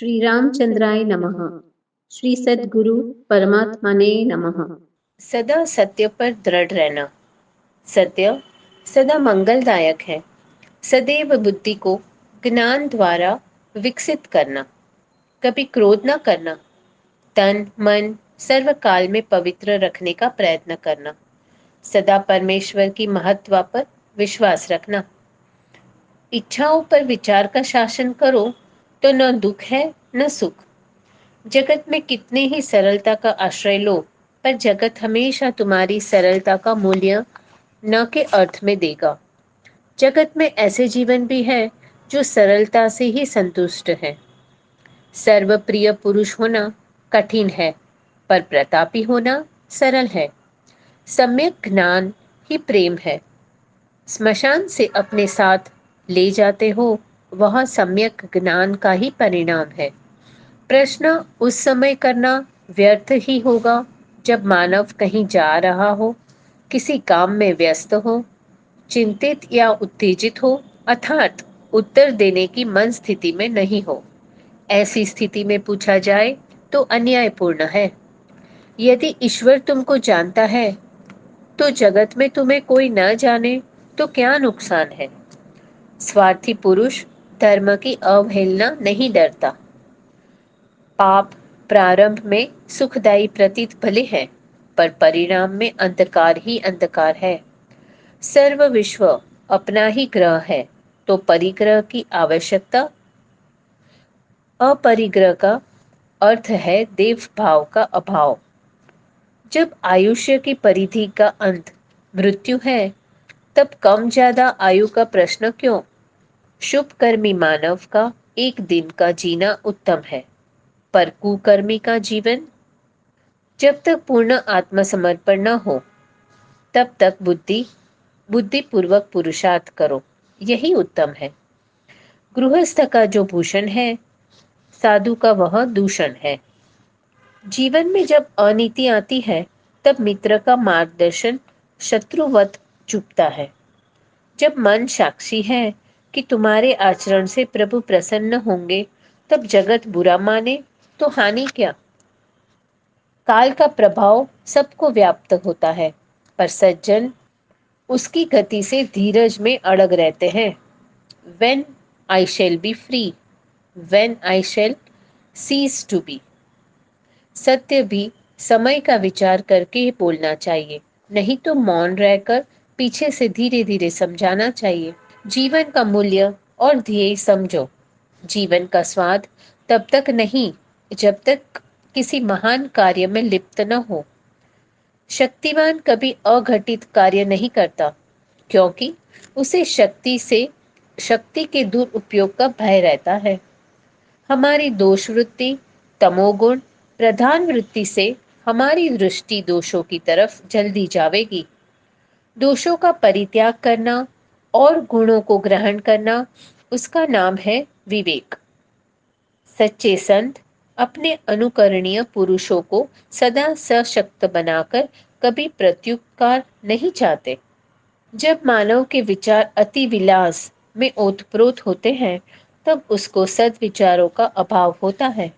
श्री रामचंद्राय नमः। श्री सद्गुरु परमात्मने नमः। सदा सत्य पर दृढ़ रहना। सत्य सदा मंगलदायक है। सदैव बुद्धि को ज्ञान द्वारा विकसित करना। कभी क्रोध न करना। तन मन सर्वकाल में पवित्र रखने का प्रयत्न करना। सदा परमेश्वर की महत्व पर विश्वास रखना। इच्छाओं पर विचार का शासन करो तो न दुख है न सुख। जगत में कितने ही सरलता का आश्रय लो, पर जगत हमेशा तुम्हारी सरलता का मूल्य न के अर्थ में देगा। जगत में ऐसे जीवन भी है जो सरलता से ही संतुष्ट है। सर्वप्रिय पुरुष होना कठिन है, पर प्रतापी होना सरल है। सम्यक ज्ञान ही प्रेम है। स्मशान से अपने साथ ले जाते हो, वह सम्यक ज्ञान का ही परिणाम है। प्रश्न उस समय करना व्यर्थ ही होगा जब मानव कहीं जा रहा हो, किसी काम में व्यस्त हो, चिंतित या उत्तेजित हो, अर्थात उत्तर देने की मन स्थिति में नहीं हो। ऐसी स्थिति में पूछा जाए तो अन्यायपूर्ण है। यदि ईश्वर तुमको जानता है तो जगत में तुम्हें कोई न जाने तो क्या नुकसान है। स्वार्थी पुरुष धर्म की अवहेलना नहीं डरता। पाप प्रारंभ में सुखदायी प्रतीत भले है, पर परिणाम में अंधकार ही अंधकार है। सर्व विश्व अपना ही ग्रह है, तो परिग्रह की आवश्यकता। अपरिग्रह का अर्थ है देव भाव का अभाव। जब आयुष्य की परिधि का अंत मृत्यु है, तब कम ज्यादा आयु का प्रश्न क्यों। शुभ कर्मी मानव का एक दिन का जीना उत्तम है, पर कुकर्मी का जीवन। जब तक पूर्ण आत्मसमर्पण न हो, तब तक बुद्धिपूर्वक पुरुषार्थ करो, यही उत्तम है। गृहस्थ का जो भूषण है, साधु का वह दूषण है। जीवन में जब अनीति आती है, तब मित्र का मार्गदर्शन शत्रुवत चुभता है। जब मन साक्षी है कि तुम्हारे आचरण से प्रभु प्रसन्न होंगे, तब जगत बुरा माने तो हानि क्या। काल का प्रभाव सबको व्याप्त होता है, पर सज्जन उसकी गति से धीरज में अड़ग रहते हैं। When I shall be free, when I shall cease to be। सत्य भी समय का विचार करके ही बोलना चाहिए, नहीं तो मौन रहकर पीछे से धीरे धीरे समझाना चाहिए। जीवन का मूल्य और ध्येय समझो। जीवन का स्वाद तब तक नहीं जब तक किसी महान कार्य में लिप्त न हो। शक्तिवान कभी अघटित कार्य नहीं करता, क्योंकि उसे शक्ति के दुरुपयोग का भय रहता है। हमारी दोष वृत्ति तमोगुण प्रधान वृत्ति से हमारी दृष्टि दोषों की तरफ जल्दी जावेगी। दोषों का परित्याग करना और गुणों को ग्रहण करना, उसका नाम है विवेक। सच्चे संत अपने अनुकरणीय पुरुषों को सदा सशक्त बनाकर कभी प्रत्युपकार नहीं चाहते। जब मानव के विचार अति विलास में ओतप्रोत होते हैं, तब उसको सद्विचारों का अभाव होता है।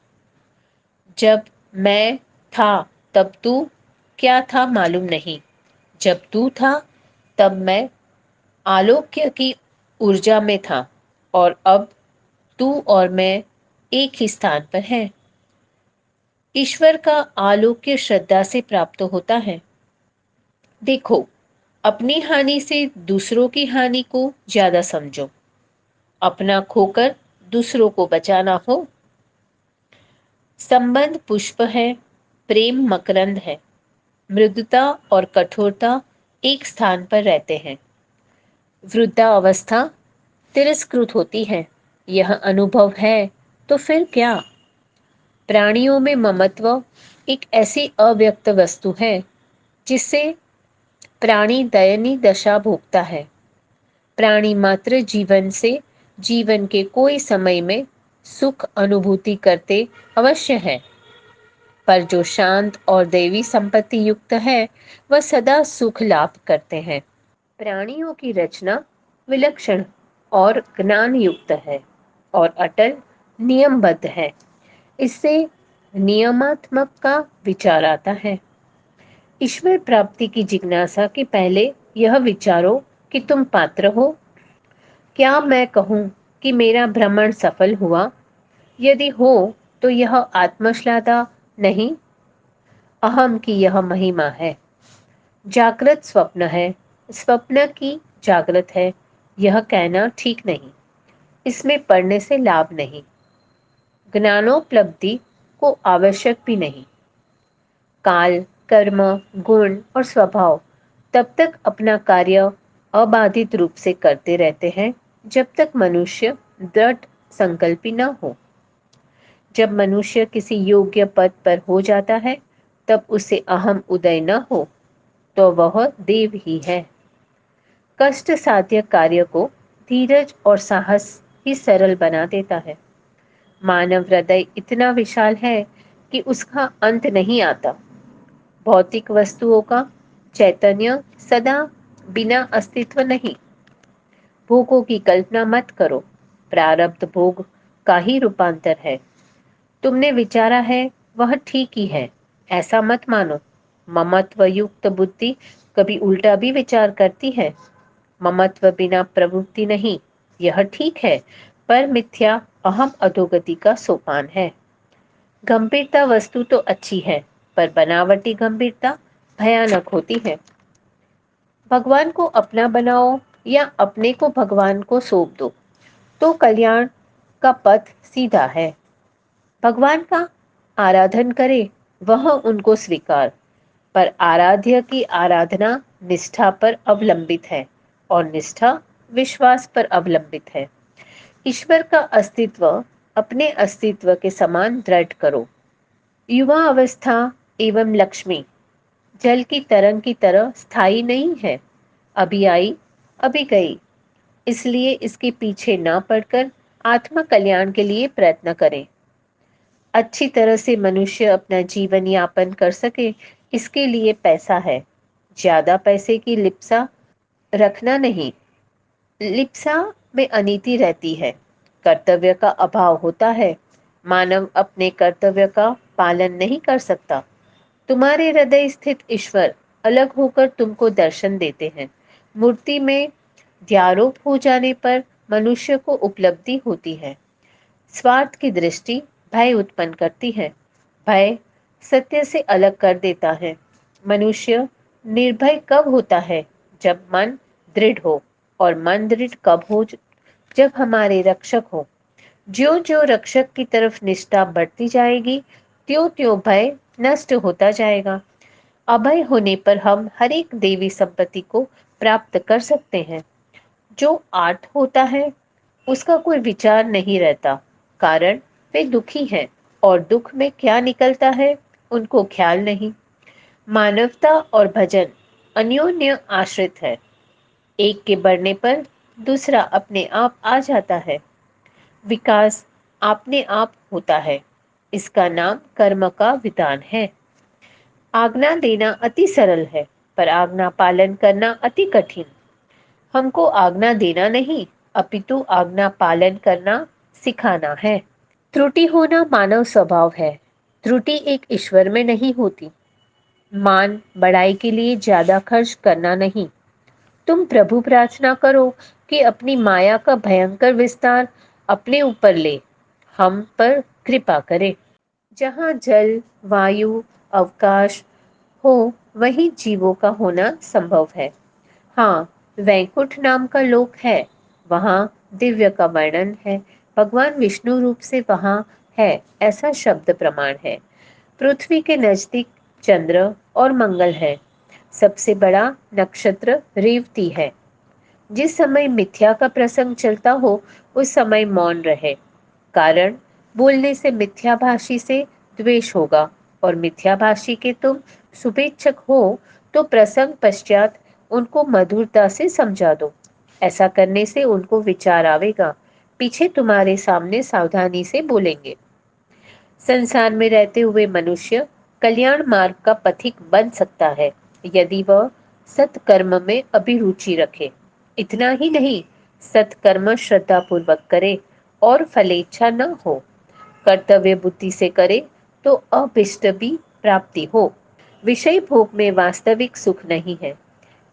जब मैं था तब तू क्या था मालूम नहीं। जब तू था तब मैं आलोक्य की ऊर्जा में था, और अब तू और मैं एक ही स्थान पर हैं। ईश्वर का आलोक्य श्रद्धा से प्राप्त होता है। देखो, अपनी हानि से दूसरों की हानि को ज्यादा समझो। अपना खोकर दूसरों को बचाना हो। संबंध पुष्प है, प्रेम मकरंद है। मृदुता और कठोरता एक स्थान पर रहते हैं। वृद्धावस्था तिरस्कृत होती है, यह अनुभव है तो फिर क्या। प्राणियों में ममत्व एक ऐसी अव्यक्त वस्तु है जिससे प्राणी दयनीय दशा भोगता है। प्राणी मात्र जीवन से जीवन के कोई समय में सुख अनुभूति करते अवश्य है, पर जो शांत और दैवी संपत्ति युक्त है, वह सदा सुख लाभ करते हैं। प्राणियों की रचना विलक्षण और ज्ञान युक्त है और अटल नियमबद्ध है। इससे नियमात्मक का विचार आता है। ईश्वर प्राप्ति की जिज्ञासा के पहले यह विचारो कि तुम पात्र हो। क्या मैं कहूं कि मेरा भ्रमण सफल हुआ? यदि हो तो यह आत्मश्लाघा नहीं, अहम की यह महिमा है। जागृत स्वप्न है, स्वप्न की जागृत है, यह कहना ठीक नहीं। इसमें पढ़ने से लाभ नहीं, ज्ञानोपलब्धि को आवश्यक भी नहीं। काल, कर्म, गुण और स्वभाव तब तक अपना कार्य अबाधित रूप से करते रहते हैं जब तक मनुष्य दृढ़ संकल्पी न हो। जब मनुष्य किसी योग्य पद पर हो जाता है तब उसे अहम उदय न हो तो वह देव ही है। कष्ट साध्य कार्य को धीरज और साहस ही सरल बना देता है। मानव हृदय इतना विशाल है कि उसका अंत नहीं आता। भौतिक वस्तुओं का चैतन्य सदा बिना अस्तित्व नहीं। भोगों की कल्पना मत करो, प्रारब्ध भोग का ही रूपांतर है। तुमने विचारा है वह ठीक ही है, ऐसा मत मानो। ममत्व युक्त बुद्धि कभी उल्टा भी विचार करती है। ममत्व बिना प्रवृत्ति नहीं, यह ठीक है, पर मिथ्या अहम अधोगति का सोपान है। गंभीरता वस्तु तो अच्छी है, पर बनावटी गंभीरता भयानक होती है। भगवान को अपना बनाओ या अपने को भगवान को सौंप दो तो कल्याण का पथ सीधा है। भगवान का आराधन करे वह उनको स्वीकार, पर आराध्य की आराधना निष्ठा पर अवलंबित है और निष्ठा विश्वास पर अवलंबित है। ईश्वर का अस्तित्व अपने अस्तित्व के समान दृढ़ करो। युवा अवस्था एवं लक्ष्मी जल की तरंग की तरह स्थायी नहीं है, अभी आई अभी गई। इसलिए इसके पीछे ना पड़कर आत्मा कल्याण के लिए प्रयत्न करें। अच्छी तरह से मनुष्य अपना जीवन यापन कर सके, इसके लिए पैसा है। ज्यादा पैसे की लिप्सा रखना नहीं, लिप्सा में अनीति रहती है, कर्तव्य का अभाव होता है। मानव अपने कर्तव्य का पालन नहीं कर सकता। तुम्हारे हृदय स्थित ईश्वर अलग होकर तुमको दर्शन देते हैं। मूर्ति में ध्यारोप हो जाने पर मनुष्य को उपलब्धि होती है। स्वार्थ की दृष्टि भय उत्पन्न करती है। भय सत्य से अलग कर देता है। मनुष्य निर्भय कब होता है? जब मन दृढ़ हो। और मन दृढ़ कब हो? जब हमारे रक्षक हो। ज्यों ज्यों रक्षक की तरफ निष्ठा बढ़ती जाएगी त्यों त्यों भय नष्ट होता जाएगा। अभय होने पर हम हर एक देवी संपत्ति को प्राप्त कर सकते हैं। जो आर्ट होता है उसका कोई विचार नहीं रहता, कारण वे दुखी हैं और दुख में क्या निकलता है उनको ख्याल नहीं। मानवता और भजन अन्योन्य आश्रित है। एक के बढ़ने पर दूसरा अपने आप आ जाता है। विकास अपने आप होता है, इसका नाम कर्म का विधान है। आज्ञा देना अति सरल है, पर आज्ञा पालन करना अति कठिन। हमको आज्ञा देना नहीं, अपितु आज्ञा पालन करना सिखाना है। त्रुटि होना मानव स्वभाव है। त्रुटि एक ईश्वर में नहीं होती। मान बढ़ाई के लिए ज्यादा खर्च करना नहीं। तुम प्रभु प्रार्थना करो कि अपनी माया का भयंकर विस्तार अपने ऊपर ले, हम पर कृपा करे। जहाँ जल, वायु, अवकाश हो वहीं जीवों का होना संभव है। हाँ, वैकुंठ नाम का लोक है, वहाँ दिव्य का वर्णन है। भगवान विष्णु रूप से वहाँ है, ऐसा शब्द प्रमाण है। पृथ्वी के नजदीक चंद्र और मंगल है। सबसे बड़ा नक्षत्र रेवती है। जिस समय मिथ्या का प्रसंग चलता हो उस समय मौन रहे, कारण बोलने से मिथ्याभाषी से द्वेष होगा और मिथ्याभाषी के तुम शुभेच्छक हो तो प्रसंग पश्चात उनको मधुरता से समझा दो। ऐसा करने से उनको विचार आवेगा, पीछे तुम्हारे सामने सावधानी से बोलेंगे। संसार में रहते हुए मनुष्य कल्याण मार्ग का पथिक बन सकता है यदि वह सत्कर्म में अभिरुचि रखे। इतना ही नहीं, सत्कर्म श्रद्धा पूर्वक करे और फलेच्छा न हो। कर्तव्य बुद्धि से करे तो अभिष्ट भी प्राप्ति हो। विषय भोग में वास्तविक सुख नहीं है।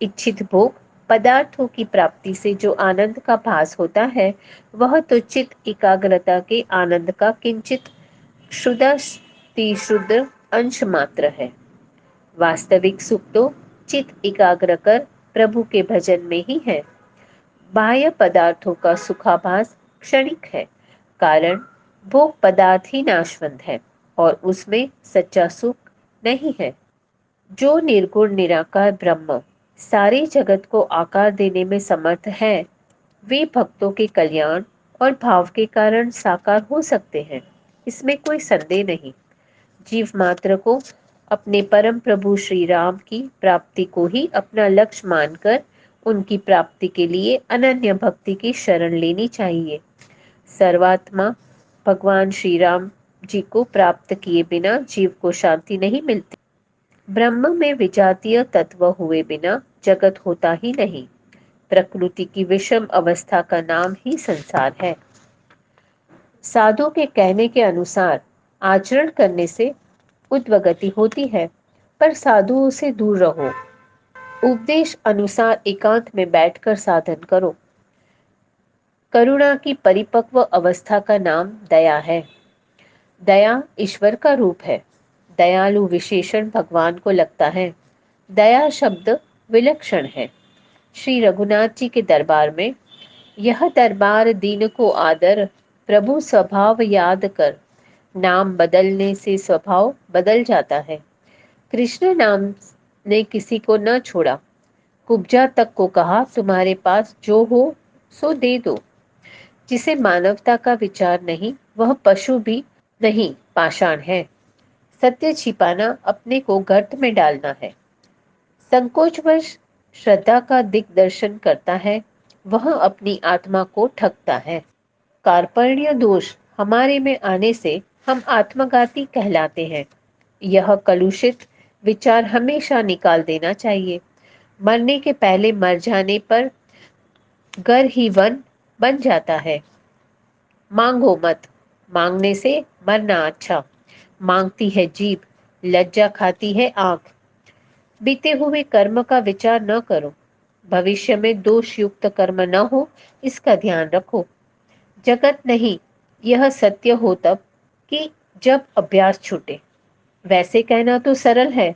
इच्छित भोग पदार्थों की प्राप्ति से जो आनंद का भास होता है वह तो चित्त एकाग्रता के आनंद का किंचित क्षुद्र अंश मात्र है। वास्तविक सुख तो चित्त एकाग्र कर प्रभु के भजन में ही है। बाह्य पदार्थों का सुखाभास क्षणिक है, कारण भोग पदार्थ ही नाशवंत है और उसमें सच्चा सुख नहीं है। जो निर्गुण निराकार ब्रह्म सारे जगत को आकार देने में समर्थ है, वे भक्तों के कल्याण और भाव के कारण साकार हो सकते हैं, इसमें कोई संदेह नहीं। जीव मात्र को अपने परम प्रभु श्री राम की प्राप्ति को ही अपना लक्ष्य मानकर उनकी प्राप्ति के लिए अनन्य भक्ति की शरण लेनी चाहिए। सर्वात्मा भगवान श्री राम जी को प्राप्त किए बिना जीव को शांति नहीं मिलती। ब्रह्म में विजातीय तत्व हुए बिना जगत होता ही नहीं। प्रकृति की विषम अवस्था का नाम ही संसार है। साधु के कहने के अनुसार आचरण करने से उद्वगति होती है, पर साधुओं से दूर रहो। उपदेश अनुसार एकांत में बैठकर साधन करो। करुणा की परिपक्व अवस्था का नाम दया है। दया ईश्वर का रूप है। दयालु विशेषण भगवान को लगता है। दया शब्द विलक्षण है। श्री रघुनाथ जी के दरबार में यह दरबार दीन को आदर, प्रभु स्वभाव याद कर, नाम बदलने से स्वभाव बदल जाता है। कृष्ण नाम ने किसी को न छोड़ा। कुब्जा तक को कहा, तुम्हारे पास जो हो सो दे दो। जिसे मानवता का विचार नहीं वह पशु भी नहीं, पाषाण है। सत्य छिपाना अपने को गर्त में डालना है। संकोचवश श्रद्धा का दिग्दर्शन करता है, वह अपनी आत्मा को ठगता है। कार्पण्य दोष हमारे में आने से हम आत्मघाती कहलाते हैं। यह कलुषित विचार हमेशा निकाल देना चाहिए। मरने के पहले मर जाने पर गर ही वन बन जाता है। मांगो मत, मांगने से मरना अच्छा। मांगती है जीभ, लज्जा खाती है आंख। बीते हुए कर्म का विचार न करो। भविष्य में दोष युक्त कर्म न हो, इसका ध्यान रखो। जगत नहीं, यह सत्य हो तब कि जब अभ्यास छूटे। वैसे कहना तो सरल है,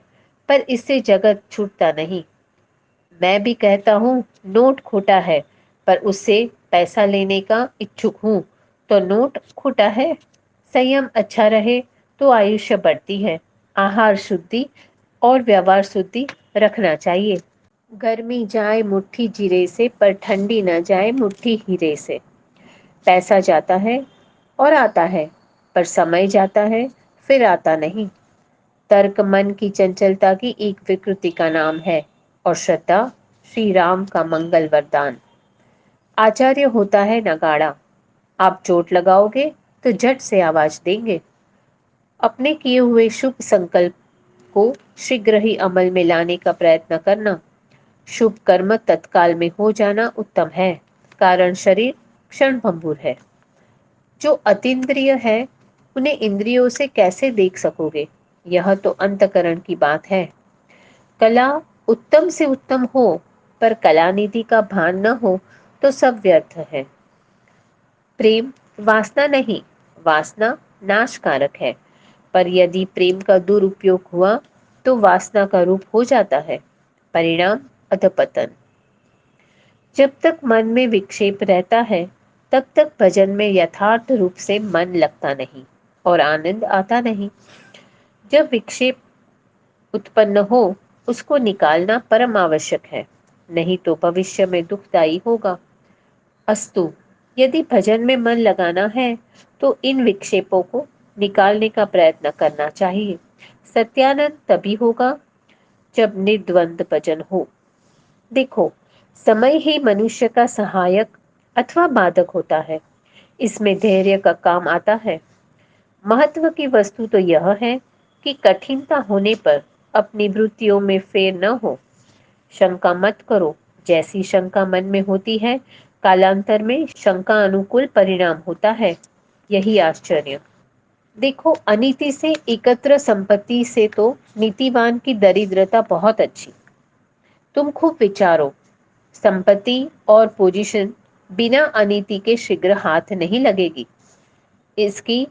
पर इससे जगत छूटता नहीं। मैं भी कहता हूँ नोट खोटा है, पर उससे पैसा लेने का इच्छुक हूँ, तो नोट खोटा है। संयम अच्छा रहे तो आयुष्य बढ़ती है। आहार शुद्धि और व्यवहार शुद्धि रखना चाहिए। गर्मी जाए मुट्ठी जीरे से, पर ठंडी न जाए मुट्ठी हीरे से। पैसा जाता है और आता है, पर समय जाता है फिर आता नहीं। तर्क मन की चंचलता की एक विकृति का नाम है और श्रद्धा श्री राम का मंगल वरदान। आचार्य होता है नगाड़ा। आप चोट लगाओगे तो झट से आवाज देंगे। अपने किए हुए शुभ संकल्प को शीघ्र ही अमल में लाने का प्रयत्न करना। शुभ कर्म तत्काल में हो जाना उत्तम है, कारण शरीर क्षणभंगुर है। जो अतीन्द्रिय है उन्हें इंद्रियों से कैसे देख सकोगे? यह तो अंतकरण की बात है। कला उत्तम से उत्तम हो, पर कलानिधि का भान न हो तो सब व्यर्थ है। प्रेम वासना नहीं, वासना नाशकारक है, पर यदि प्रेम का दुरुपयोग हुआ तो वासना का रूप हो जाता है। परिणाम अधपतन। जब तक मन में विक्षेप रहता है तब तक भजन में यथार्थ रूप से मन लगता नहीं और आनंद आता नहीं। जब विक्षेप उत्पन्न हो उसको निकालना परम आवश्यक है, नहीं तो भविष्य में दुखदायी होगा। अस्तु, यदि भजन में मन लगाना है तो इन विक्षेपों को निकालने का प्रयत्न करना चाहिए। सत्यानंद तभी होगा जब निर्द्वंद भजन हो। देखो, समय ही मनुष्य का सहायक अथवा बाधक होता है। इसमें धैर्य का काम आता है। महत्व की वस्तु तो यह है कि कठिनता होने पर अपनी वृत्तियों में फेर न हो। शंका मत करो। जैसी शंका मन में होती है, कालांतर में शंका अनुकूल परिणाम होता है। यही आश्चर्य। देखो, अनीति से एकत्र संपत्ति से तो नीतिवान की दरिद्रता बहुत अच्छी। तुम खूब विचारो, संपत्ति और पोजीशन बिना अनीति के शीघ्र हाथ नहीं लगेगी। इसकी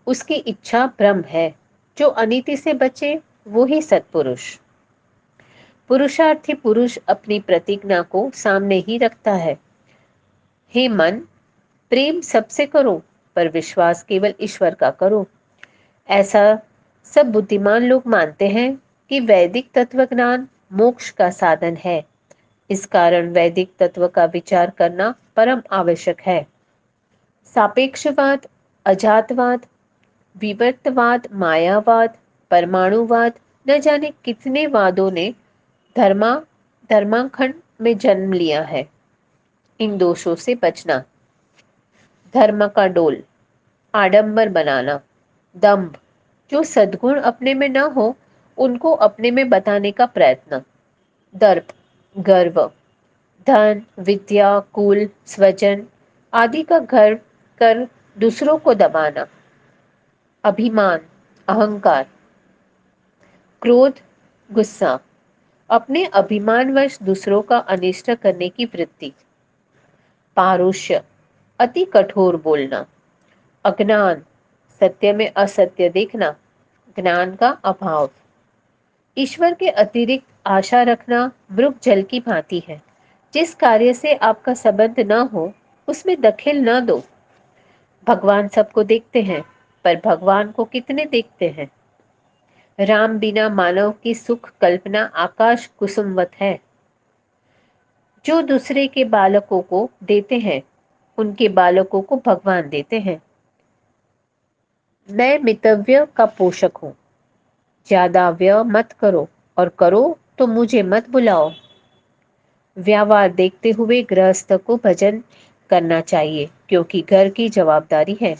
उसकी इच्छा भ्रम है। जो अनीति से बचे वो ही सत्पुरुष। पुरुषार्थी पुरुष अपनी प्रतिज्ञा को सामने ही रखता है। हे मन, प्रेम सबसे करो, पर विश्वास केवल ईश्वर का करो। ऐसा सब बुद्धिमान लोग मानते हैं कि वैदिक तत्वज्ञान मोक्ष का साधन है। इस कारण वैदिक तत्व का विचार करना परम आवश्यक है। सापेक्षवाद, अजातवाद, विवर्तवाद, मायावाद, परमाणुवाद, न जाने कितने वादों ने धर्मा धर्माखंड में जन्म लिया है। इन दोषों से बचना, धर्म का डोल, आडंबर बनाना, दंभ, जो सद्गुण अपने में न हो उनको अपने में बताने का प्रयत्न, दर्प, गर्व, धन, विद्या, कुल, स्वजन आदि का गर्व कर दूसरों को दबाना, अभिमान, अहंकार, क्रोध, गुस्सा, अपने अभिमानवश दूसरों का अनिष्ट करने की वृत्ति, पारुष्य, अति कठोर बोलना, अज्ञान, सत्य में असत्य देखना, ज्ञान का अभाव, ईश्वर के अतिरिक्त आशा रखना मृग जल की भांति है। जिस कार्य से आपका संबंध न हो उसमें दखल न दो। भगवान सबको देखते हैं, पर भगवान को कितने देखते हैं? राम बिना मानव की सुख कल्पना आकाश कुसुमवत है। जो दूसरे के बालकों को देते हैं उनके बालकों को भगवान देते हैं। मैं मितव्य का पोषक हूं। ज्यादा व्यय मत करो, और करो तो मुझे मत बुलाओ। व्यवहार देखते हुए गृहस्थ को भजन करना चाहिए, क्योंकि घर की जवाबदारी है।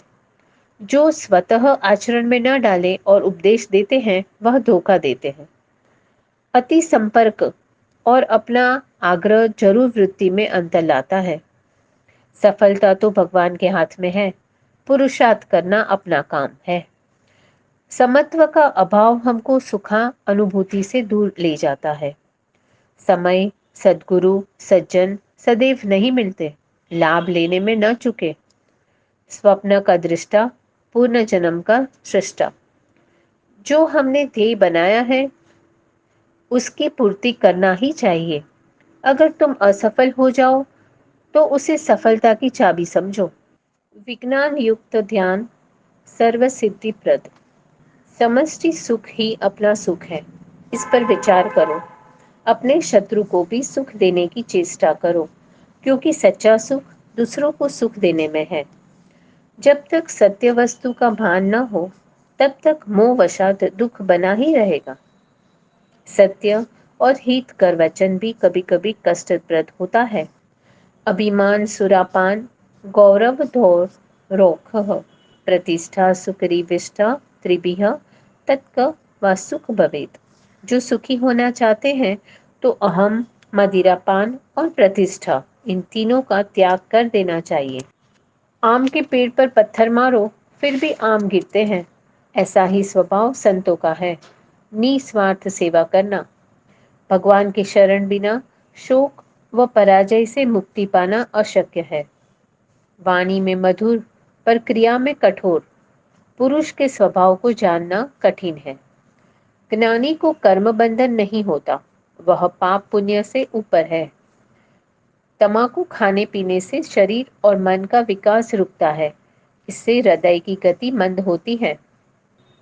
जो स्वतः आचरण में न डाले और उपदेश देते हैं वह धोखा देते हैं। अति संपर्क और अपना आग्रह जरूर वृत्ति में अंतर लाता है। सफलता तो भगवान के हाथ में है, पुरुषार्थ करना अपना काम है। समत्व का अभाव हमको सुखा अनुभूति से दूर ले जाता है। समय, सद्गुरु, सज्जन सदैव नहीं मिलते, लाभ लेने में न चुके। स्वप्न का दृष्टा, पूर्ण जन्म का सृष्टा। जो हमने ध्येय बनाया है उसकी पूर्ति करना ही चाहिए। अगर तुम असफल हो जाओ तो उसे सफलता की चाबी समझो। विज्ञान युक्त ध्यान सर्व सिद्धि प्रद। समष्टि सुख ही अपना सुख है, इस पर विचार करो। अपने शत्रु को भी सुख देने की चेष्टा करो, क्योंकि सच्चा सुख दूसरों को सुख देने में है। जब तक सत्य वस्तु का भान न हो तब तक मोह वशात दुख बना ही रहेगा। सत्य और हित कर वचन भी कभी कभी कष्टप्रद होता है। अभिमान सुरापान, गौरव धोर रोखः, प्रतिष्ठा सुकरीविष्टा त्रिभिः तत्क व सुख भवेत्। जो सुखी होना चाहते हैं तो अहम, मदिरापान और प्रतिष्ठा, इन तीनों का त्याग कर देना चाहिए। आम के पेड़ पर पत्थर मारो फिर भी आम गिरते हैं। ऐसा ही स्वभाव संतों का है, निस्वार्थ सेवा करना। भगवान की शरण बिना शोक व पराजय से मुक्ति पाना अशक्य है। वाणी में मधुर पर क्रिया में कठोर पुरुष के स्वभाव को जानना कठिन है। ज्ञानी को कर्म बंधन नहीं होता, वह पाप पुण्य से ऊपर है। तमाकू खाने पीने से शरीर और मन का विकास रुकता है, इससे हृदय की गति मंद होती है।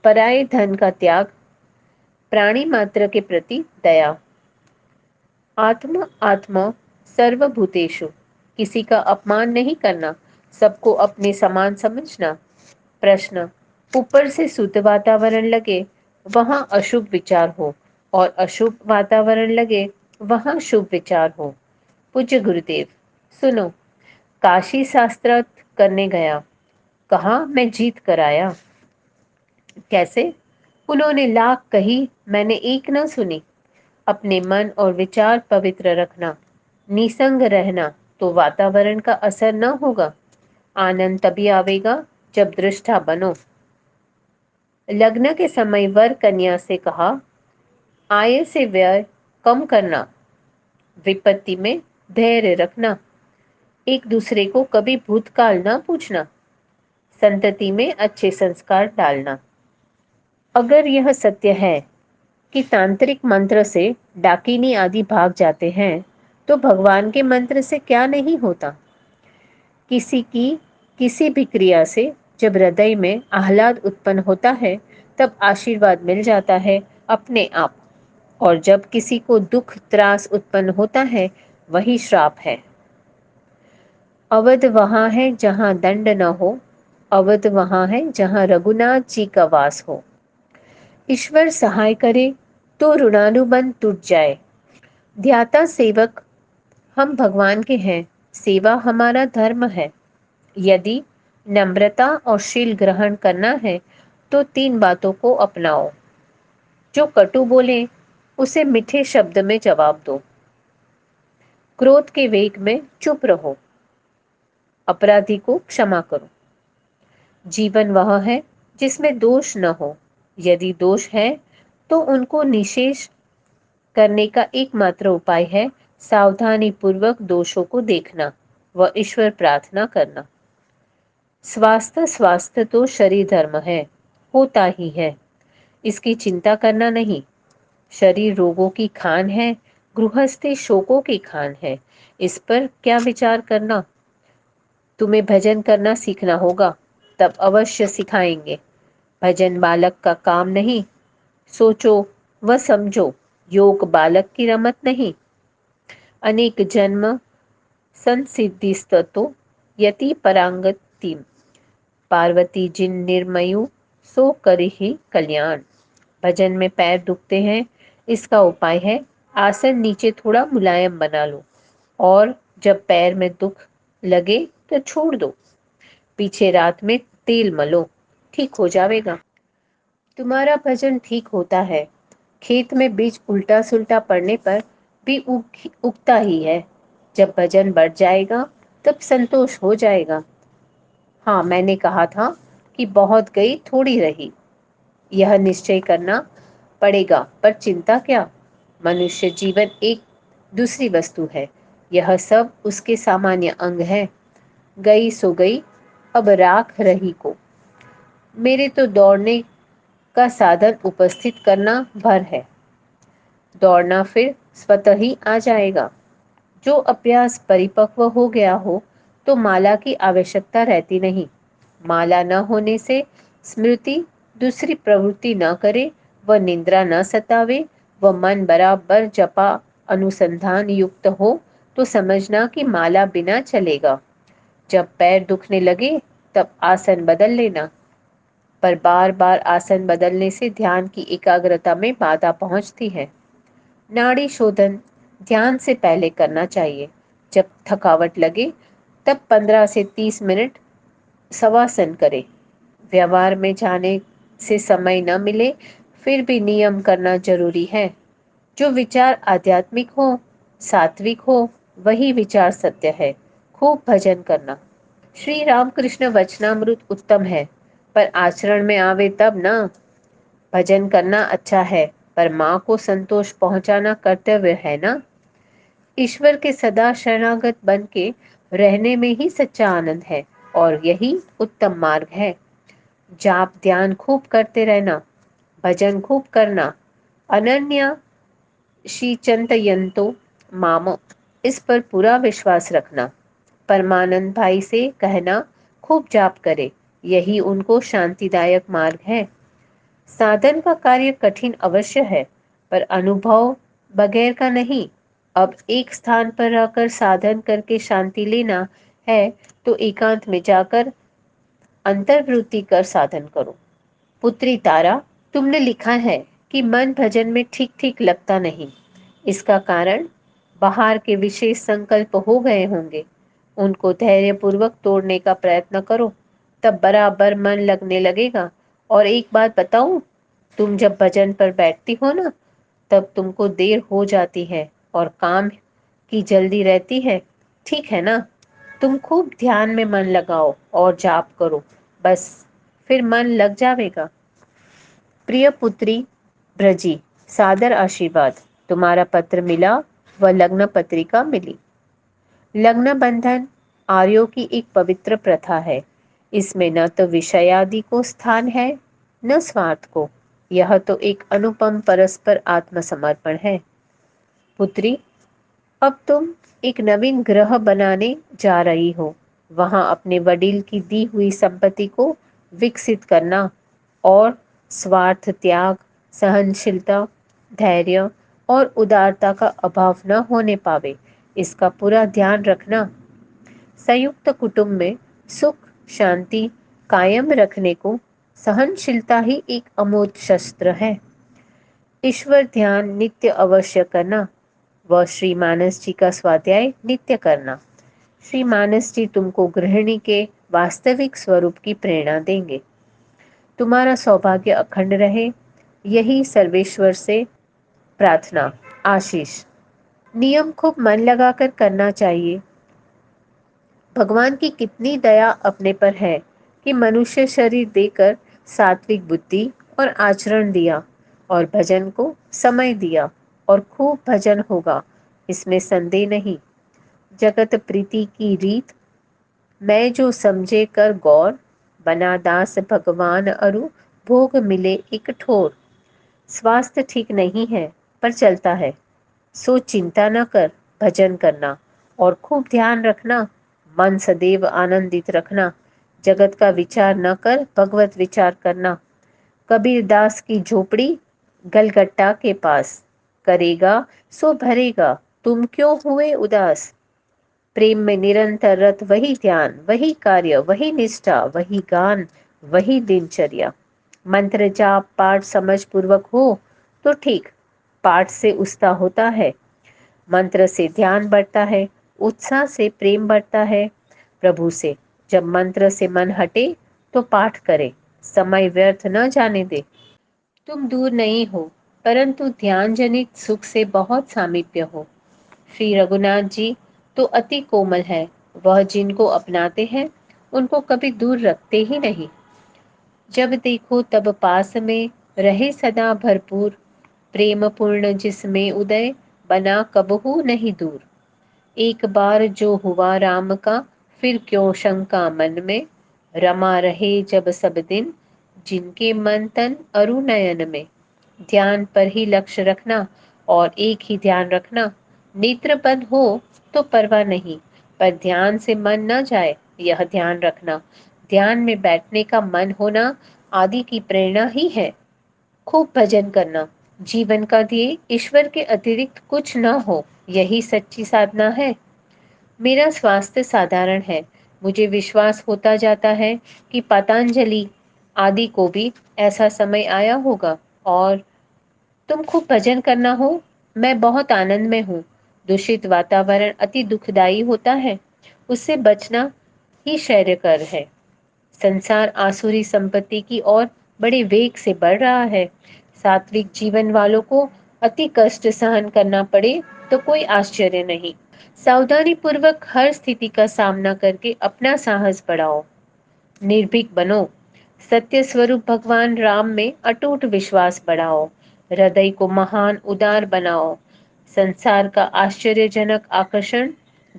पराये धन का त्याग, प्राणी मात्र के प्रति दया। आत्मा आत्मा सर्वभूतेषु, किसी का अपमान नहीं करना, सबको अपने समान समझना। प्रश्न, ऊपर से शुद्ध वातावरण लगे वहां अशुभ विचार हो, और अशुभ वातावरण लगे वहां शुभ विचार हो। पूज्य गुरुदेव, सुनो, काशी शास्त्रार्थ करने गया, कहा मैं जीत कर आया। कैसे? उन्होंने लाख कही, मैंने एक न सुनी। अपने मन और विचार पवित्र रखना, निसंग रहना, तो वातावरण का असर न होगा। आनंद तभी आवेगा जब दृष्टा बनो। लग्न के समय वर कन्या से कहा, आय से व्यय कम करना, विपत्ति में धैर्य रखना, एक दूसरे को कभी भूतकाल न पूछना, संतति में अच्छे संस्कार डालना। अगर यह सत्य है कि तांत्रिक मंत्र से डाकिनी आदि भाग जाते हैं, तो भगवान के मंत्र से क्या नहीं होता। किसी भी क्रिया से जब हृदय में आह्लाद उत्पन्न होता है, तब आशीर्वाद मिल जाता है अपने आप, और जब किसी को दुख त्रास उत्पन्न होता है, वही श्राप है। अवध वहां है जहां दंड न हो, अवध वहां है जहां रघुनाथ जी का वास हो। ईश्वर सहाय करे तो ऋणानुबंध टूट जाए। ध्याता सेवक हम भगवान के हैं, सेवा हमारा धर्म है। यदि नम्रता और शील ग्रहण करना है तो 3 बातों को अपनाओ। जो कटु बोले उसे मीठे शब्द में जवाब दो। क्रोध के वेग में चुप रहो। अपराधी को क्षमा करो। जीवन वह है जिसमें दोष न हो। यदि दोष है तो उनको निशेष करने का एकमात्र उपाय है सावधानी पूर्वक दोषों को देखना व ईश्वर प्रार्थना करना। स्वास्थ्य तो शरीर धर्म है, होता ही है, इसकी चिंता करना नहीं। शरीर रोगों की खान है, गृहस्थी शोकों की खान है, इस पर क्या विचार करना। तुम्हें भजन करना सीखना होगा, तब अवश्य सिखाएंगे। भजन बालक का काम नहीं, सोचो व समझो, योग बालक की रमत नहीं। अनेक जन्म संसिद्धिस्ततो यति परांगतिम, पार्वती जिन निर्मयु सो करिहि कल्याण। भजन में पैर दुखते हैं, इसका उपाय है आसन नीचे थोड़ा मुलायम बना लो, और जब पैर में दुख लगे तो छोड़ दो। पीछे रात में तेल मलो, ठीक हो जाएगा। तुम्हारा भजन ठीक होता है। खेत में बीज उल्टा सुल्टा पड़ने पर भी उगता ही है। जब भजन बढ़ जाएगा तब संतोष हो जाएगा। हाँ, मैंने कहा था कि बहुत गई थोड़ी रही। यह निश्चय करना पड़ेगा, पर चिंता क्या। मनुष्य जीवन एक दूसरी वस्तु है, यह सब उसके सामान्य अंग है। गई सो गई, अब राख रही को। मेरे तो दौड़ने का साधन उपस्थित करना भर है। दौड़ना फिर स्वतः ही आ जाएगा। जो अभ्यास परिपक्व हो गया हो तो माला की आवश्यकता रहती नहीं। माला न होने से स्मृति दूसरी प्रवृत्ति न करे, व निद्रा न सतावे, व मन बराबर जपा अनुसंधान युक्त हो, तो समझना कि माला बिना चलेगा। जब पैर दुखने लगे तब आसन बदल लेना, पर बार बार आसन बदलने से ध्यान की एकाग्रता में बाधा पहुंचती है। नाड़ी शोधन ध्यान से पहले करना चाहिए। जब थकावट लगे तब 15 से 30 मिनट शवासन करें। व्यवहार में जाने से समय न मिले फिर भी नियम करना जरूरी है। जो विचार आध्यात्मिक हो, सात्विक हो, वही विचार सत्य है। खूब भजन करना। श्री रामकृष्ण वचनामृत उत्तम है, पर आचरण में आवे तब ना। भजन करना अच्छा है, पर माँ को संतोष पहुंचाना कर्तव्य है ना। ईश्वर के सदा शरणागत बन के रहने में ही सच्चा आनंद है, और यही उत्तम मार्ग है। जाप ध्यान खूब करते रहना, भजन खूब करना। अनन्या चिंतयन्तो माम, इस पर पूरा विश्वास रखना। परमानंद भाई से कहना खूब जाप करे, यही उनको शांतिदायक मार्ग है। साधन का कार्य कठिन अवश्य है, पर अनुभव बगैर का नहीं। अब एक स्थान पर रहकर साधन करके शांति लेना है तो एकांत में जाकर अंतर्वृत्ति कर साधन करो। पुत्री तारा, तुमने लिखा है कि मन भजन में ठीक ठीक लगता नहीं। इसका कारण बाहर के विशेष संकल्प हो गए होंगे। उनको धैर्यपूर्वक तोड़ने का प्रयत्न करो, तब बराबर मन लगने लगेगा। और एक बात बताऊं, तुम जब भजन पर बैठती हो ना, तब तुमको देर हो जाती है और काम की जल्दी रहती है। ठीक है ना। तुम खूब ध्यान में मन लगाओ और जाप करो, बस फिर मन लग जाएगा। प्रिय पुत्री ब्रजी, सादर आशीर्वाद। तुम्हारा पत्र मिला व लग्न पत्रिका मिली। लग्न बंधन आर्यों की एक पवित्र प्रथा है। इसमें न तो विषयादि को स्थान है न स्वार्थ को। यह तो एक अनुपम परस्पर आत्मसमर्पण है। पुत्री, अब तुम एक नवीन ग्रह बनाने जा रही हो। वहां अपने वडील की दी हुई संपत्ति को विकसित करना और स्वार्थ त्याग, सहनशीलता, धैर्य और उदारता का अभाव न होने पावे, इसका पूरा ध्यान रखना। संयुक्त कुटुंब में सुख शांति कायम रखने को सहनशीलता ही एक अमोघ शस्त्र है। ईश्वर ध्यान नित्य अवश्य करना व श्री मानस जी का स्वाध्याय नित्य करना। श्री मानस जी तुमको गृहिणी के वास्तविक स्वरूप की प्रेरणा देंगे। तुम्हारा सौभाग्य अखंड रहे, यही सर्वेश्वर से प्रार्थना। आशीष। नियम खूब मन लगाकर करना चाहिए। भगवान की कितनी दया अपने पर है कि मनुष्य शरीर देकर सात्विक बुद्धि और आचरण दिया और भजन को समय दिया और खूब भजन होगा, इसमें संदेह नहीं। जगत प्रीति की रीत मैं जो समझे कर गौर, बना दास भगवान अरु भोग मिले एक ठोर। स्वास्थ्य ठीक नहीं है पर चलता है, सो चिंता न कर, भजन करना और खूब ध्यान रखना। मन सदैव आनंदित रखना। जगत का विचार न कर, भगवत विचार करना। कबीर दास की झोपड़ी गलगट्टा के पास, करेगा सो भरेगा, तुम क्यों हुए उदास। प्रेम में निरंतर रत वही ध्यान, वही कार्य, वही निष्ठा, वही गान, वही दिनचर्या। मंत्र जाप पाठ समझ पूर्वक हो तो ठीक, पाठ से उत्साह होता है, मंत्र से ध्यान बढ़ता है, उत्साह से प्रेम बढ़ता है प्रभु से। जब मंत्र से मन हटे तो पाठ करे, समय व्यर्थ न जाने दे। तुम दूर नहीं हो परंतु ध्यान जनित सुख से बहुत सामीप्य हो। श्री रघुनाथ जी तो अति कोमल है, वह जिनको अपनाते हैं उनको कभी दूर रखते ही नहीं। जब देखो तब पास में रहे सदा भरपूर, प्रेम पूर्ण जिसमें उदय बना कबहू नहीं दूर। एक बार जो हुआ राम का फिर क्यों शंका मन में, रमा रहे जब सब दिन जिनके मन तन अरु नयन में। ध्यान पर ही लक्ष्य रखना और एक ही ध्यान रखना। नेत्र बंद हो तो परवाह नहीं, पर ध्येय से मन न जाए, यह ध्यान रखना। ध्यान में बैठने का मन होना आदि की प्रेरणा ही है। खूब भजन करना। जीवन का ध्येय ईश्वर के अतिरिक्त कुछ न हो, यही सच्ची साधना है। मेरा स्वास्थ्य साधारण है। मुझे विश्वास होता जाता है कि पतंजलि आदि को भी ऐसा समय आया होगा। और तुम खूब भजन करना हो। मैं बहुत आनंद में हूँ। दूषित वातावरण अति दुखदाई होता है, उससे बचना ही श्रेयस्कर है। संसार आसुरी संपत्ति की ओर बड़े वेग से बढ़ रहा है। सात्विक जीवन वालों को अति कष्ट सहन करना पड़े तो कोई आश्चर्य नहीं। सावधानी पूर्वक हर स्थिति का सामना करके अपना साहस बढ़ाओ, निर्भीक बनो। सत्य स्वरूप भगवान राम में अटूट विश्वास बढ़ाओ। हृदय को महान उदार बनाओ। संसार का आश्चर्यजनक आकर्षण,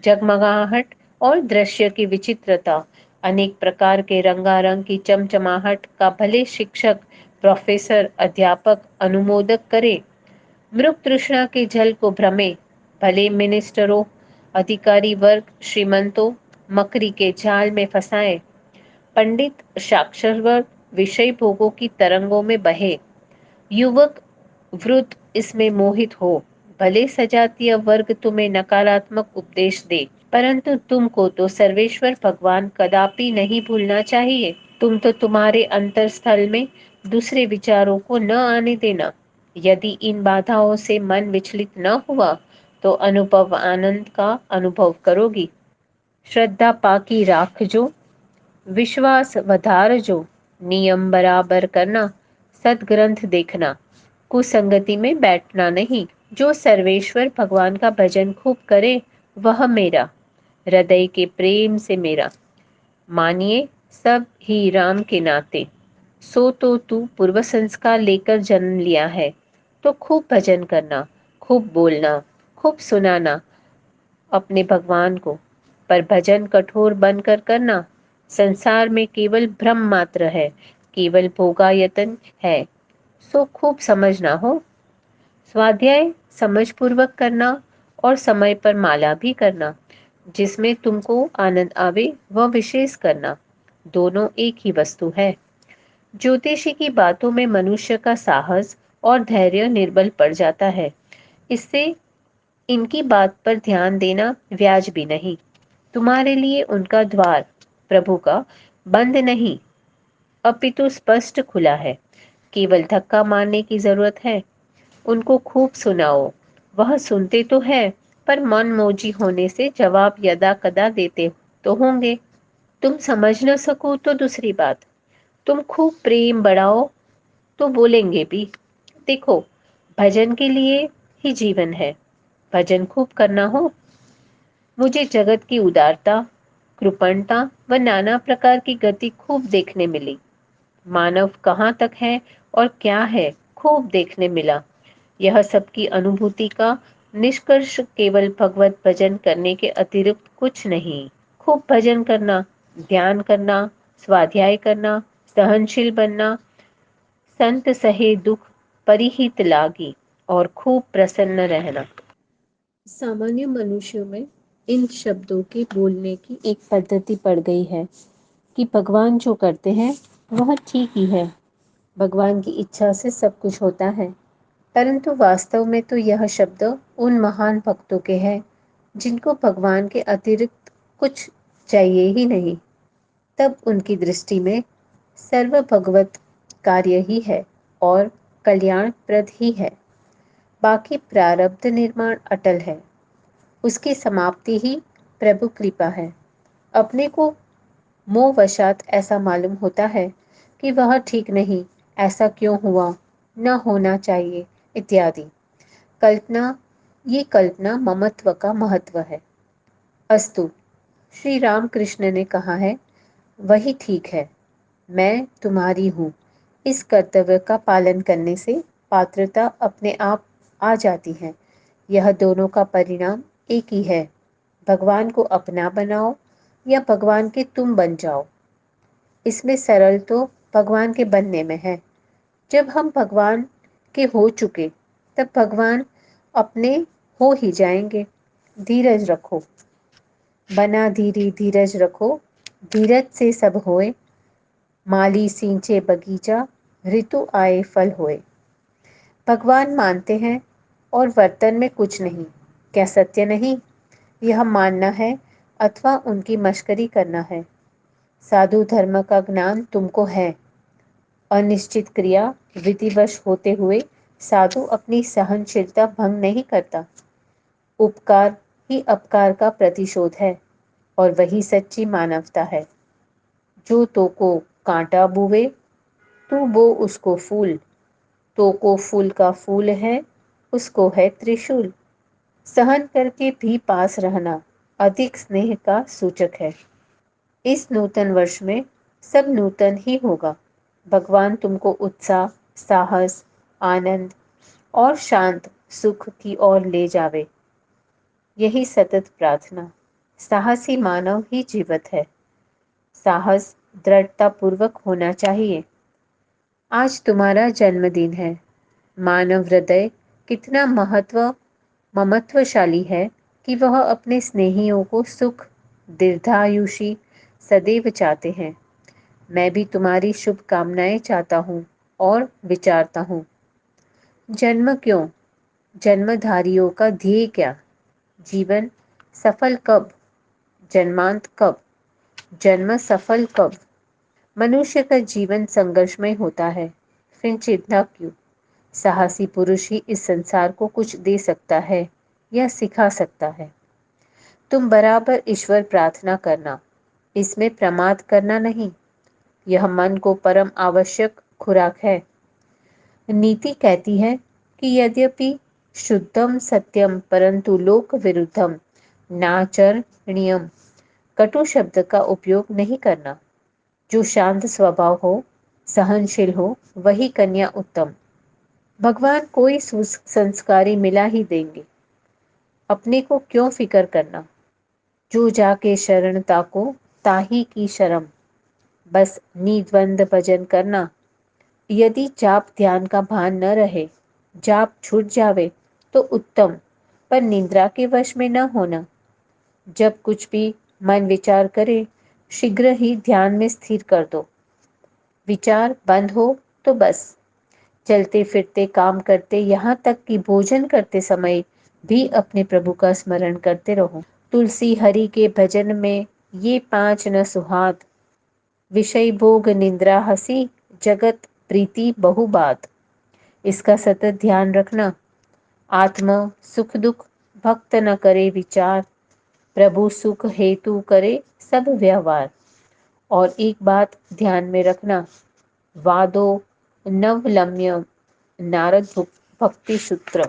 जगमगाहट और दृश्य की विचित्रता, अनेक प्रकार के रंगारंग की चमचमाहट का भले शिक्षक, प्रोफेसर, अध्यापक अनुमोदक करे, मृग तृष्णा के जल को भ्रमे, भले मिनिस्टरों, अधिकारी वर्ग, श्रीमंतों मकरी के जाल में फंसाए, पंडित साक्षर वर्ग विषय भोगों की तरंगों में बहे, युवक वृद्ध इसमें मोहित हो। भले सजातीय वर्ग तुम्हें नकारात्मक उपदेश दे, परंतु तुमको तो सर्वेश्वर भगवान कदापि नहीं भूलना चाहिए। तुम तो तुम्हारे अंतरस्थल में दूसरे विचारों को न आने देना। यदि इन बाधाओं से मन विचलित न हुआ तो अनुभव आनंद का अनुभव करोगी। श्रद्धा पाकी राख जो, विश्वास वधार जो, नियम बराबर करना, सदग्रंथ देखना, कुसंगति में बैठना नहीं। जो सर्वेश्वर भगवान का भजन खूब करे वह मेरा, हृदय के प्रेम से मेरा, मानिए सब ही राम के नाते। सो तो तू पूर्व संस्कार लेकर जन्म लिया है, तो खूब भजन करना, खूब बोलना, खूब सुनाना अपने भगवान को। पर भजन कठोर बनकर करना। संसार में केवल भ्रम मात्र है, केवल भोगायतन है। सो खूब समझना हो। स्वाध्याय समझपूर्वक करना और समय पर माला भी करना। जिसमें तुमको आनंद आवे वह विशेष करना। दोनों एक ही वस्तु है। ज्योतिषी की बातों में मनुष्य का साहस और धैर्य निर्बल पड़ जाता है। इससे इनकी बात पर ध्यान देना व्याज भी नहीं। तुम्हारे लिए उनका द्वार प्रभु का बंद नहीं, अपितु स्पष्ट खुला है। केवल धक्का मारने की जरूरत है। उनको खूब सुनाओ। वह सुनते तो है, पर मन मौजी होने से जवाब यदा कदा देते तो होंगे। तुम समझ न सको तो दूसरी बात। तुम खूब प्रेम बढ़ाओ तो बोलेंगे भी। देखो, भजन के लिए ही जीवन है। भजन खूब करना हो। मुझे जगत की उदारता, कृपणता व नाना प्रकार की गति खूब देखने मिली। मानव कहाँ तक है और क्या है, खूब देखने मिला। यह सबकी अनुभूति का निष्कर्ष केवल भगवत भजन करने के अतिरिक्त कुछ नहीं। खूब भजन करना, ध्यान करना, स्वाध्याय करना, सहनशील बनना, संत सहे दुख परिहित लागी और खूब प्रसन्न रहना। सामान्य मनुष्यों में इन शब्दों के बोलने की एक पद्धति पड़ गई है कि भगवान जो करते हैं वह ठीक ही है, भगवान की इच्छा से सब कुछ होता है। परंतु वास्तव में तो यह शब्द उन महान भक्तों के हैं जिनको भगवान के अतिरिक्त कुछ चाहिए ही नहीं। तब उनकी दृष्टि में सर्व भगवत कार्य ही है और कल्याणप्रद ही है। बाकी प्रारब्ध निर्माण अटल है, उसकी समाप्ति ही प्रभु कृपा है। अपने को मोहवशात ऐसा मालूम होता है कि वह ठीक नहीं, ऐसा क्यों हुआ, न होना चाहिए इत्यादि कल्पना। ये कल्पना ममत्व का महत्व है। अस्तु, श्री रामकृष्ण ने कहा है, वही ठीक है, मैं तुम्हारी हूँ। इस कर्तव्य का पालन करने से पात्रता अपने आप आ जाती है। यह दोनों का परिणाम एक ही है। भगवान को अपना बनाओ या भगवान के तुम बन जाओ। इसमें सरल तो भगवान के बनने में है। जब हम भगवान के हो चुके, तब भगवान अपने हो ही जाएंगे। धीरज रखो, बना धीरी धीरज रखो, धीरज से सब होए। माली सींचे बगीचा, ऋतु आए फल होए। भगवान मानते हैं और वर्तन में कुछ नहीं, क्या सत्य नहीं? यह मानना है अथवा उनकी मश्करी करना है। साधु धर्म का ज्ञान तुमको है। अनिश्चित क्रिया विधिवश होते हुए साधु अपनी सहनशीलता भंग नहीं करता। उपकार ही अपकार का प्रतिशोध है और वही सच्ची मानवता है। जो तो को कांटा बुवे, तू बो उसको फूल। तो को फूल का फूल है, उसको है त्रिशूल। सहन करके भी पास रहना अधिक स्नेह का सूचक है। इस नूतन वर्ष में सब नूतन ही होगा। भगवान तुमको उत्साह, साहस, आनंद और शांत सुख की ओर ले जावे। यही सतत प्रार्थना। साहसी मानव ही जीवित है। साहस दृढ़ता पूर्वक होना चाहिए। आज तुम्हारा जन्मदिन है। मानव हृदय कितना ममत्वशाली है कि वह अपने स्नेहियों को सुख, दीर्घायुषी सदैव चाहते हैं। मैं भी तुम्हारी शुभकामनाएं चाहता हूँ और विचारता हूँ। जन्म क्यों? जन्मधारियों का ध्येय क्या? जीवन सफल कब? जन्मांत कब? जन्म सफल कब? मनुष्य का जीवन संघर्षमय होता है, फिर चिंता क्यों? साहसी पुरुष ही इस संसार को कुछ दे सकता है या सिखा सकता है। तुम बराबर ईश्वर प्रार्थना करना, इसमें प्रमाद करना नहीं। यह मन को परम आवश्यक खुराक है। नीति कहती है कि यद्यपि शुद्धम सत्यम परंतु लोक विरुद्धम नाचरणीयम। कटु शब्द का उपयोग नहीं करना। जो शांत स्वभाव हो सहनशील हो, वही कन्या उत्तम। भगवान कोई संस्कारी मिला ही देंगे, अपने को क्यों फिकर करना। जो जाके शरण ताको, ताही की शरम। बस निद्वंद भजन करना। यदि जाप ध्यान का भान न रहे, जाप छूट जावे तो उत्तम, पर निंद्रा के वश में न होना। जब कुछ भी मन विचार करे, शीघ्र ही ध्यान में स्थिर कर दो। विचार बंद हो तो बस, चलते फिरते काम करते, यहाँ तक कि भोजन करते समय भी अपने प्रभु का स्मरण करते रहो। तुलसी हरि के भजन में ये पांच न सुहात। विषय भोग निंद्रा हसी, जगत प्रीति बहु बात। इसका सतत ध्यान रखना। आत्म सुख दुख भक्त न करे विचार, प्रभु सुख हेतु करे सब व्यवहार। और एक बात ध्यान में रखना, वादो नवलम्य नारद भक्ति सूत्र।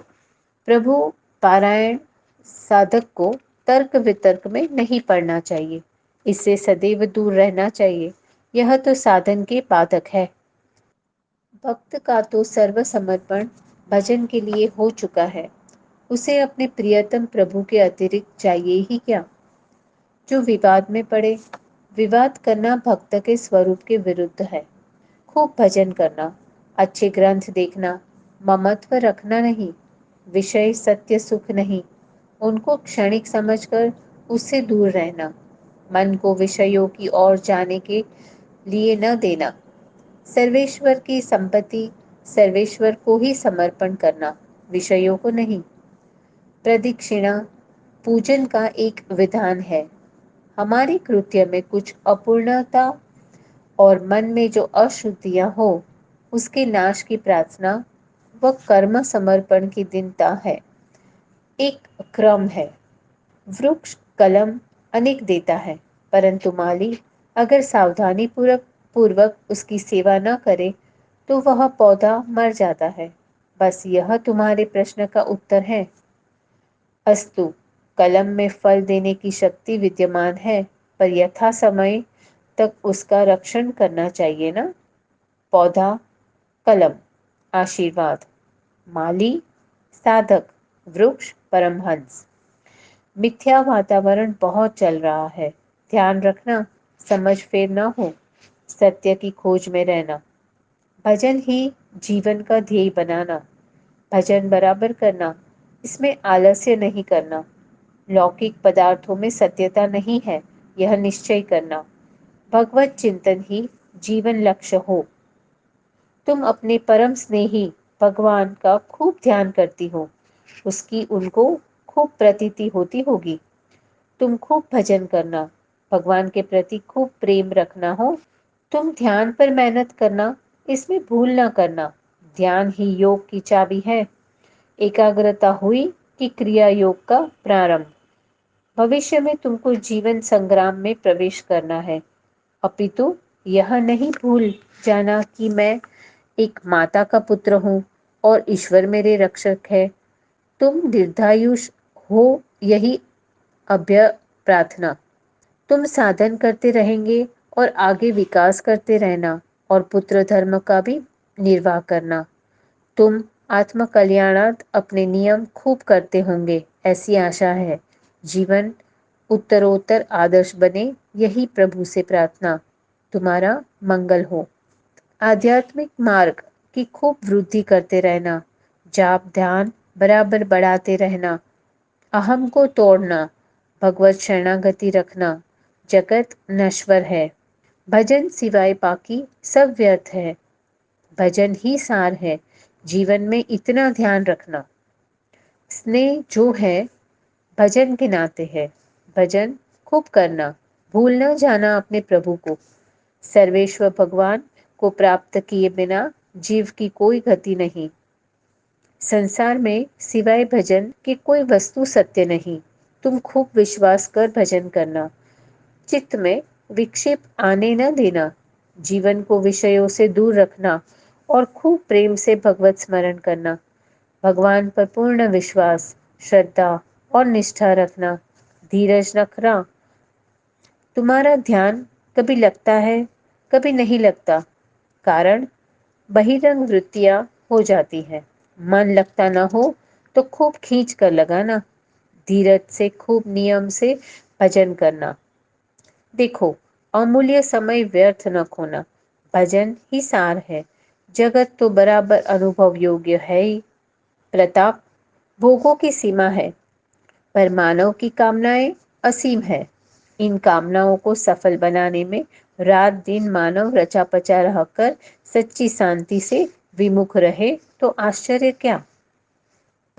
प्रभु पारायण साधक को तर्क वितर्क में नहीं पड़ना चाहिए, इससे सदैव दूर रहना चाहिए। यह तो साधन के बाधक है। भक्त का तो सर्व समर्पण भजन के लिए हो चुका है, उसे अपने प्रियतम प्रभु के अतिरिक्त चाहिए ही क्या। जो विवाद में पड़े, विवाद करना भक्त के स्वरूप के विरुद्ध है। खूब भजन करना, अच्छे ग्रंथ देखना, ममत्व रखना नहीं, विषय सत्य सुख नहीं, उनको क्षणिक समझकर उससे दूर रहना, मन को विषयों की ओर जाने के लिए न देना, सर्वेश्वर की संपत्ति सर्वेश्वर को ही समर्पण करना, विषयों को नहीं। प्रदक्षिणा पूजन का एक विधान है। हमारे कृत्य में कुछ अपूर्णता और मन में जो अशुद्धियां हो, उसके नाश की प्रार्थना व कर्म समर्पण की दीनता है। एक क्रम है। वृक्ष कलम अनेक देता है, परंतु माली अगर सावधानी पूर्वक उसकी सेवा न करे तो वह पौधा मर जाता है। बस यह तुम्हारे प्रश्न का उत्तर है। अस्तु, कलम में फल देने की शक्ति विद्यमान है, पर यथा समय तक उसका रक्षण करना चाहिए ना। पौधा कलम आशीर्वाद, माली साधक, वृक्ष परमहंस। मिथ्या वातावरण बहुत चल रहा है, ध्यान रखना, समझ फेर न हो, सत्य की खोज में रहना। भजन ही जीवन का ध्येय बनाना, भजन बराबर करना, इसमें आलस्य नहीं करना। लौकिक पदार्थों में सत्यता नहीं है, यह निश्चय करना। भगवत चिंतन ही जीवन लक्ष्य हो। तुम अपने परम स्नेही भगवान का खूब ध्यान करती हो, उसकी उनको खूब प्रतीति होती होगी। तुम खूब भजन करना, भगवान के प्रति खूब प्रेम रखना हो। तुम ध्यान पर मेहनत करना, इसमें भूल ना करना। ध्यान ही योग की चाबी है। एकाग्रता हुई कि क्रिया योग का प्रारंभ। भविष्य में तुमको जीवन संग्राम में प्रवेश करना है, अपितु यह नहीं भूल जाना कि मैं एक माता का पुत्र हूँ और ईश्वर मेरे रक्षक है। तुम दीर्घायुष हो, यही अभ्य प्रार्थना। तुम साधन करते रहेंगे और आगे विकास करते रहना और पुत्र धर्म का भी निर्वाह करना। तुम आत्म कल्याणार्थ अपने नियम खूब करते होंगे, ऐसी आशा है। जीवन उत्तरोत्तर आदर्श बने, यही प्रभु से प्रार्थना। तुम्हारा मंगल हो। आध्यात्मिक मार्ग की खूब वृद्धि करते रहना, जाप ध्यान बराबर बढ़ाते रहना, अहम को तोड़ना, भगवत शरणागति रखना। जगत नश्वर है, भजन सिवाय बाकी सब व्यर्थ है। भजन ही सार है, जीवन में इतना ध्यान रखना। स्नेह जो है भजन के नाते है, भजन खूब करना, भूल न जाना अपने प्रभु को। सर्वेश्वर भगवान को प्राप्त किए बिना जीव की कोई गति नहीं। संसार में सिवाय भजन के कोई वस्तु सत्य नहीं। तुम खूब विश्वास कर भजन करना, चित्त में विक्षेप आने न देना, जीवन को विषयों से दूर रखना और खूब प्रेम से भगवत स्मरण करना। भगवान पर पूर्ण विश्वास, श्रद्धा और निष्ठा रखना, धीरज रखना। तुम्हारा ध्यान कभी लगता है, कभी नहीं लगता। कारण बहिरंग वृत्तियां हो जाती है। मन लगता ना हो तो खूब खींच कर लगाना, धीरज से खूब नियम से भजन करना। देखो, अमूल्य समय व्यर्थ न खोना, भजन ही सार है। जगत तो बराबर अनुभव योग्य है ही। प्रताप, भोगों की सीमा है, पर मानव की कामनाएं असीम है। इन कामनाओं को सफल बनाने में रात दिन मानव रचा पचा रहकर सच्ची शांति से विमुख रहे तो आश्चर्य क्या।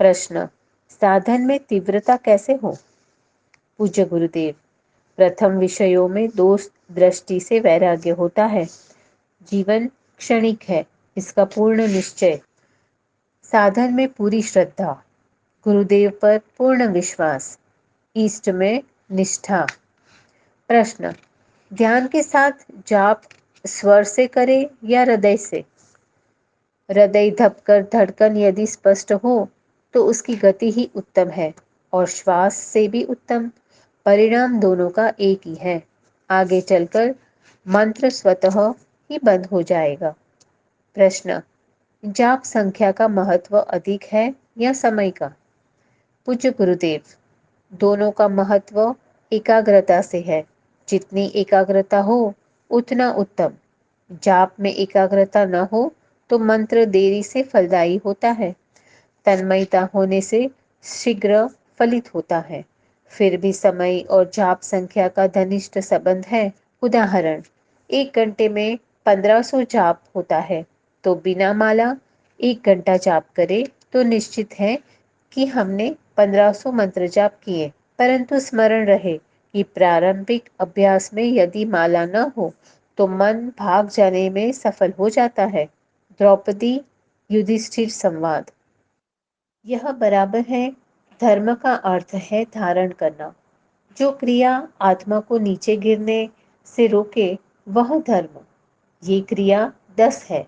प्रश्न, साधन में तीव्रता कैसे हो? पूज्य गुरुदेव, प्रथम विषयों में दोष दृष्टि से वैराग्य होता है। जीवन क्षणिक है, इसका पूर्ण निश्चय। साधन में पूरी श्रद्धा, गुरुदेव पर पूर्ण विश्वास, इष्ट में निष्ठा। प्रश्न, ध्यान के साथ जाप स्वर से करें या हृदय से? हृदय धपकर धड़कन यदि स्पष्ट हो तो उसकी गति ही उत्तम है और श्वास से भी उत्तम। परिणाम दोनों का एक ही है। आगे चलकर मंत्र स्वतः ही बंद हो जाएगा। प्रश्न, जाप संख्या का महत्व अधिक है या समय का? पूज्य गुरुदेव, दोनों का महत्व एकाग्रता से है। जितनी एकाग्रता हो उतना उत्तम। जाप में एकाग्रता न हो तो मंत्र देरी से फलदायी होता है। तन्मयता होने से शीघ्र फलित होता है। फिर भी समय और जाप संख्या का घनिष्ठ संबंध है। उदाहरण, 1 घंटे में 1500 जाप होता है, तो बिना माला 1 घंटा जाप करे तो निश्चित है कि हमने 1500 मंत्र जाप किए। परंतु स्मरण रहे कि प्रारंभिक अभ्यास में यदि माला न हो तो मन भाग जाने में सफल हो जाता है। द्रौपदी युधिष्ठिर संवाद। यह बराबर है, धर्म का अर्थ है धारण करना। जो क्रिया आत्मा को नीचे गिरने से रोके वह धर्म। ये क्रिया 10 है,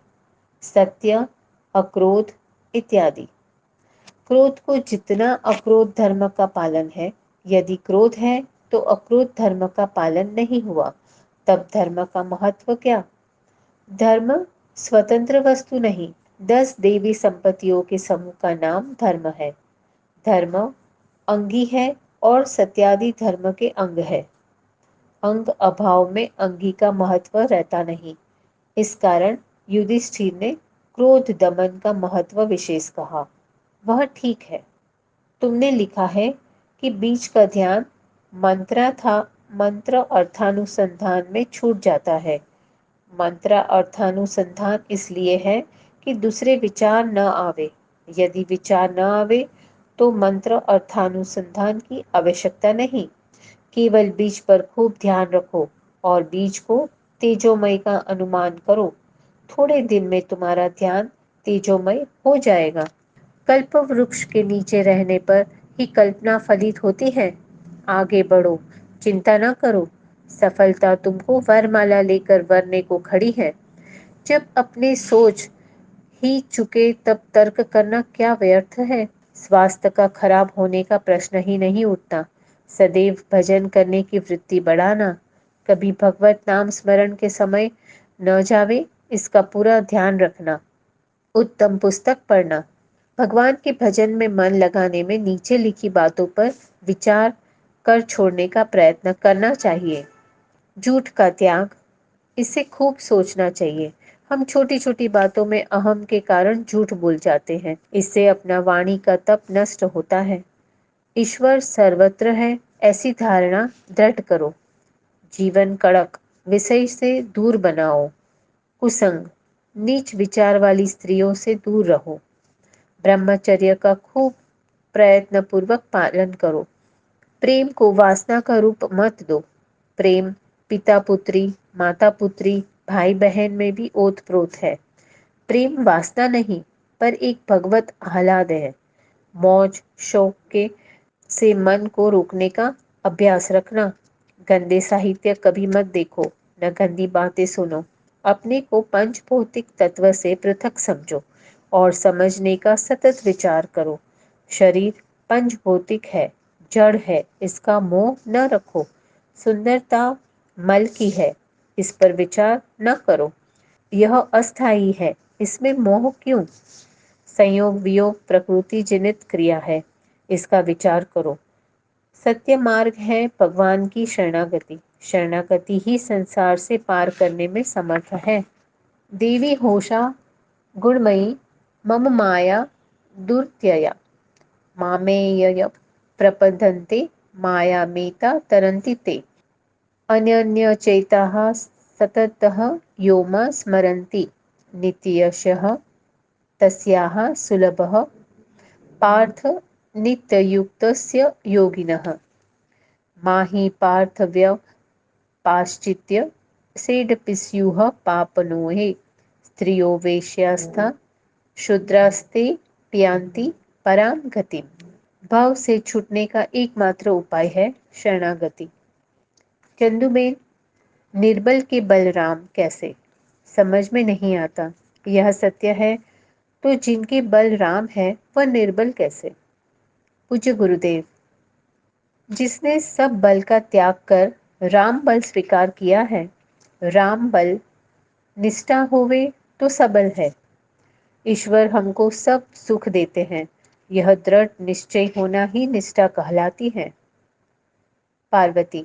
सत्य, अक्रोध इत्यादि। क्रोध को जितना अक्रोध धर्म का पालन है, यदि क्रोध है तो अक्रोध धर्म का पालन नहीं हुआ, तब धर्म का महत्व क्या? धर्म स्वतंत्र वस्तु नहीं, 10 देवी संपत्तियों के समूह का नाम धर्म है। धर्म अंगी है और सत्यादि धर्म के अंग है। अंग अभाव में अंगी का महत्व रहता नहीं। इस कारण युधिष्ठिर ने क्रोध दमन का महत्व विशेष कहा। वह ठीक है। तुमने लिखा है कि बीच का ध्यान मंत्र अर्थानुसंधान में छूट जाता है। मंत्र अर्थानुसंधान इसलिए है कि दूसरे विचार न आवे। यदि विचार न आवे तो मंत्र अर्थानुसंधान की आवश्यकता नहीं। केवल बीज पर खूब ध्यान रखो और बीज को तेजोमय का अनुमान करो। थोड़े दिन में तुम्हारा ध्यान तेजोमय हो जाएगा। कल्प वृक्ष के नीचे रहने पर ही कल्पना फलित होती है। आगे बढ़ो, चिंता न करो। सफलता तुमको वरमाला लेकर वरने को खड़ी है। जब अपने सोच ही चुके तब तर्क करना क्या व्यर्थ है? स्वास्थ्य का खराब होने का प्रश्न ही नहीं उठता। सदैव भजन करने की वृत्ति बढ़ाना, कभी भगवत नाम स्मरण के समय न जावे, इसका पूरा ध्यान रखना। उत्तम पुस्तक पढ़ना, भगवान के भजन में मन लगाने में नीचे लिखी बातों पर विचार कर छोड़ने का प्रयत्न करना चाहिए। झूठ का त्याग, इसे खूब सोचना चाहिए। हम छोटी छोटी बातों में अहम के कारण झूठ बोल जाते हैं। इससे अपना वाणी का तप नष्ट होता है। ईश्वर सर्वत्र है, ऐसी धारणा दृढ़ करो। जीवन कड़क, विषय से दूर बनाओ। कुसंग, नीच विचार वाली स्त्रियों से दूर रहो। ब्रह्मचर्य का खूब प्रयत्न पूर्वक पालन करो। प्रेम को वासना का रूप मत दो। प्रेम पिता पुत्री, माता पुत्री, भाई बहन में भी ओतप्रोत है। प्रेम वासना नहीं, पर एक भगवत आह्लाद है। मौज शौक के से मन को रोकने का अभ्यास रखना। गंदे साहित्य कभी मत देखो, न गंदी बातें सुनो। अपने को पंच भौतिक तत्व से पृथक समझो और समझने का सतत विचार करो। शरीर पंच भौतिक है, जड़ है, इसका मोह न रखो। सुंदरता मल की है, इस पर विचार न करो। यह अस्थायी है, इसमें मोह क्यों? संयोग वियोग प्रकृति जनित क्रिया है, इसका विचार करो। सत्य मार्ग है भगवान की शरणागति। शरणागति ही संसार से पार करने में समर्थ है। देवी होशा गुणमयी मम माया दुर्त्यया मामेय प्रपद्यन्ते मायामेता तरन्ति ते। अनन्यचेताः सततः यो मां स्मरन्ति नित्यशः तस्याः सुलभः पार्थ नित्ययुक्तस्य योगिनः। माहि पार्थव्यपाश्चित्य सेडपि स्युः पापनोहे। स्त्रियो वेश्यास्था शूद्रास्ते पियांति पराम गतिम। भाव से छूटने का एकमात्र उपाय है शरणागति। चंदुबेन, निर्बल के बलराम कैसे? समझ में नहीं आता। यह सत्य है तो जिनके बल राम है वह निर्बल कैसे? पूज्य गुरुदेव, जिसने सब बल का त्याग कर राम बल स्वीकार किया है, राम बल निष्ठा होवे तो सबल है। ईश्वर हमको सब सुख देते हैं, यह दृढ़ निश्चय होना ही निष्ठा कहलाती है। पार्वती,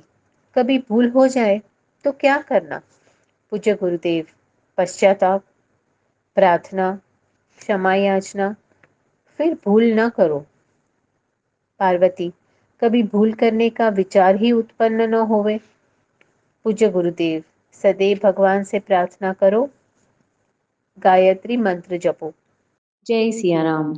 कभी भूल हो जाए तो क्या करना? पूज्य गुरुदेव, पश्चाताप, प्रार्थना, क्षमा याचना, फिर भूल न करो। पार्वती, कभी भूल करने का विचार ही उत्पन्न न होवे। पूज्य गुरुदेव, सदैव भगवान से प्रार्थना करो, गायत्री मंत्र जपो। जय सिया राम।